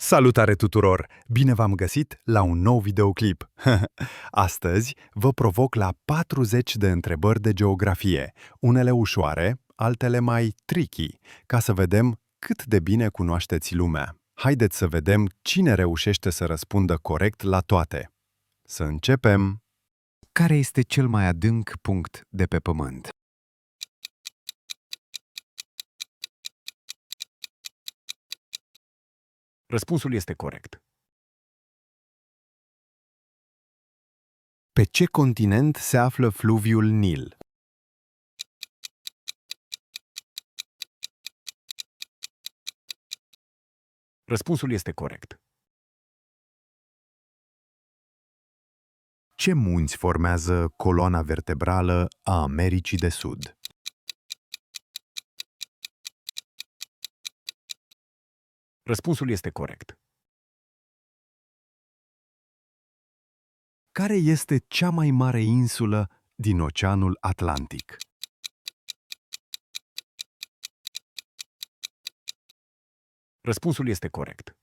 Salutare tuturor! Bine v-am găsit la un nou videoclip. Astăzi vă provoc la 40 de întrebări de geografie, unele ușoare, altele mai tricky, ca să vedem cât de bine cunoașteți lumea. Haideți să vedem cine reușește să răspundă corect la toate. Să începem! Care este cel mai adânc punct de pe Pământ? Răspunsul este corect. Pe ce continent se află fluviul Nil? Răspunsul este corect. Ce munți formează coloana vertebrală a Americii de Sud? Răspunsul este corect. Care este cea mai mare insulă din Oceanul Atlantic? Răspunsul este corect.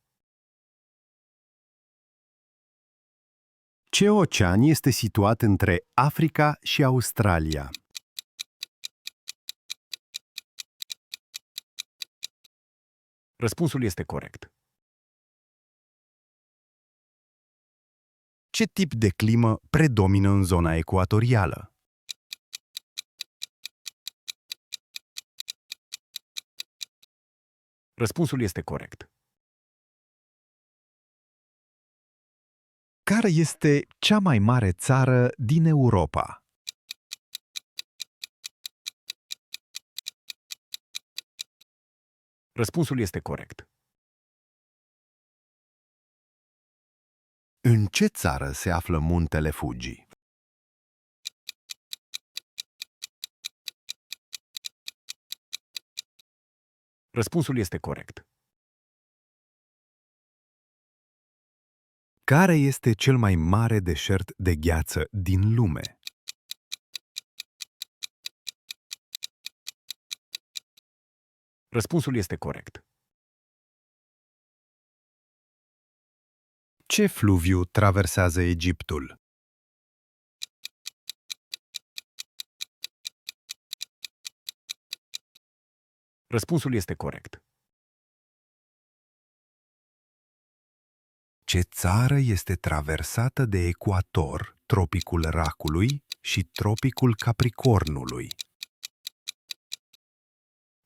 Ce ocean este situat între Africa și Australia? Răspunsul este corect. Ce tip de climă predomină în zona ecuatorială? Răspunsul este corect. Care este cea mai mare țară din Europa? Răspunsul este corect. În ce țară se află muntele Fuji? Răspunsul este corect. Care este cel mai mare deșert de gheață din lume? Răspunsul este corect. Ce fluviu traversează Egiptul? Răspunsul este corect. Ce țară este traversată de ecuator, tropicul Racului și tropicul Capricornului?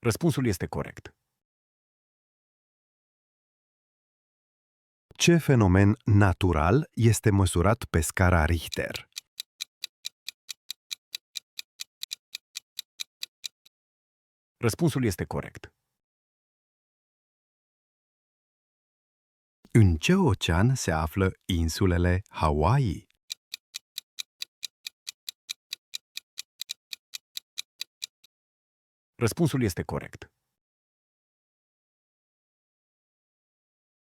Răspunsul este corect. Ce fenomen natural este măsurat pe scara Richter? Răspunsul este corect. În ce ocean se află insulele Hawaii? Răspunsul este corect.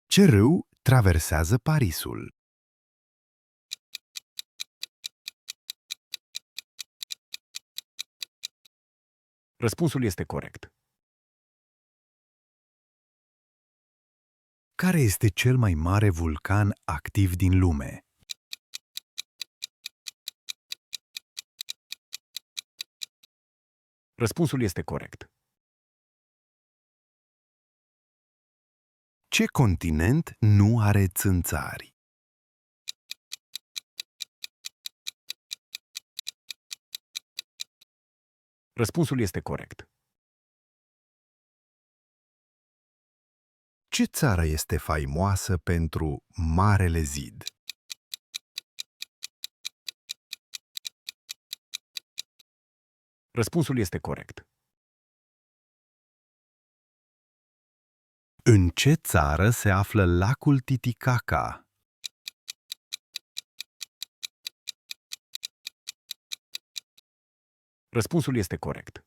Ce râu traversează Parisul? Răspunsul este corect. Care este cel mai mare vulcan activ din lume? Răspunsul este corect. Ce continent nu are țânțari? Răspunsul este corect. Ce țară este faimoasă pentru Marele Zid? Răspunsul este corect. În ce țară se află lacul Titicaca? Răspunsul este corect.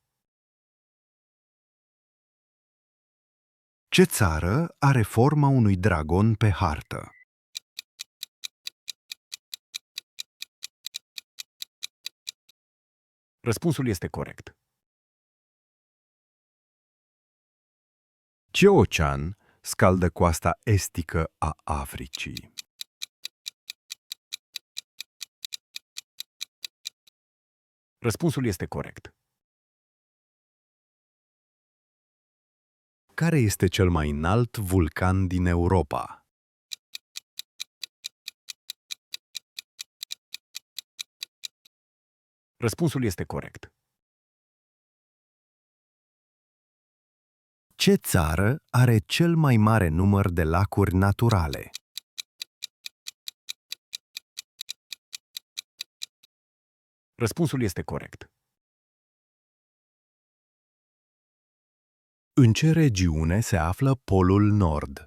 Ce țară are forma unui dragon pe hartă? Răspunsul este corect. Ce ocean scaldă coasta estică a Africii? Răspunsul este corect. Care este cel mai înalt vulcan din Europa? Răspunsul este corect. Ce țară are cel mai mare număr de lacuri naturale? Răspunsul este corect. În ce regiune se află Polul Nord?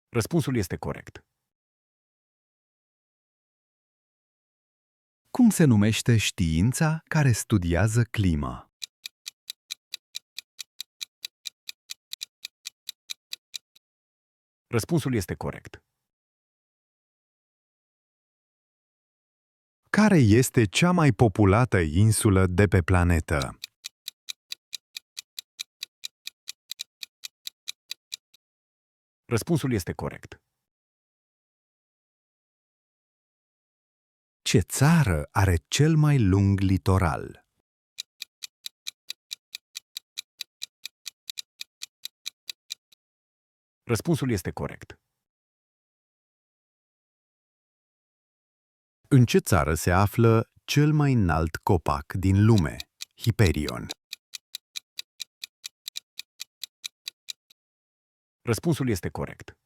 Răspunsul este corect. Cum se numește știința care studiază clima? Răspunsul este corect. Care este cea mai populată insulă de pe planetă? Răspunsul este corect. Ce țară are cel mai lung litoral? Răspunsul este corect. În ce țară se află cel mai înalt copac din lume, Hyperion? Răspunsul este corect.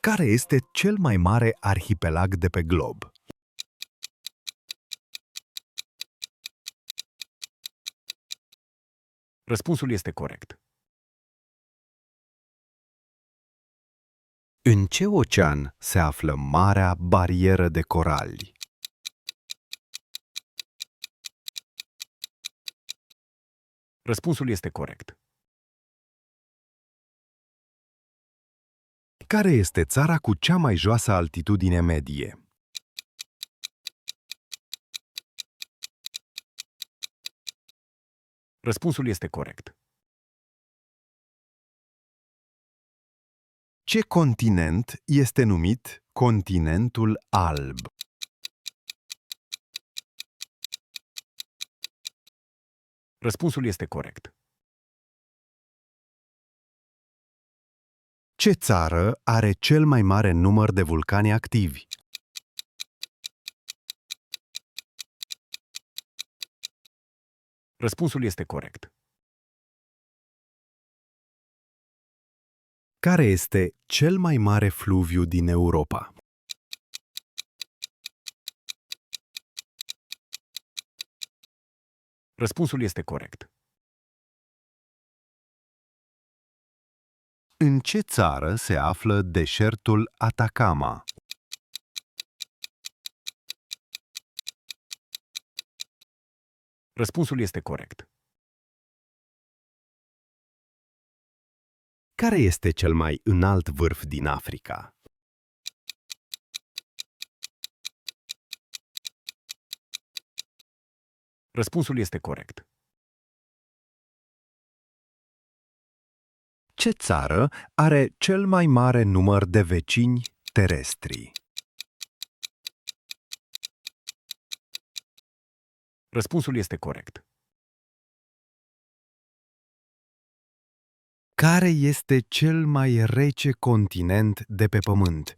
Care este cel mai mare arhipelag de pe glob? Răspunsul este corect. În ce ocean se află Marea Barieră de Corali? Răspunsul este corect. Care este țara cu cea mai joasă altitudine medie? Răspunsul este corect. Ce continent este numit continentul alb? Răspunsul este corect. Ce țară are cel mai mare număr de vulcani activi? Răspunsul este corect. Care este cel mai mare fluviu din Europa? Răspunsul este corect. În ce țară se află deșertul Atacama? Răspunsul este corect. Care este cel mai înalt vârf din Africa? Răspunsul este corect. Ce țară are cel mai mare număr de vecini terestri? Răspunsul este corect. Care este cel mai rece continent de pe Pământ?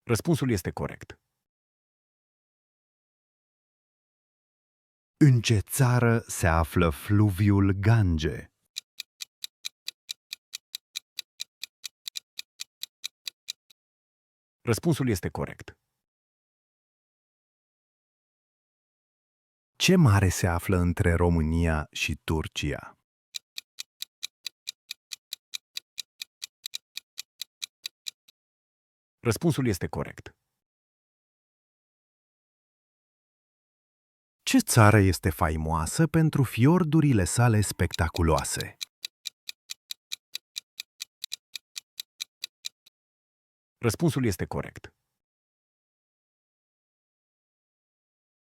Răspunsul este corect. În ce țară se află fluviul Gange? Răspunsul este corect. Ce mare se află între România și Turcia? Răspunsul este corect. Ce țară este faimoasă pentru fiordurile sale spectaculoase? Răspunsul este corect.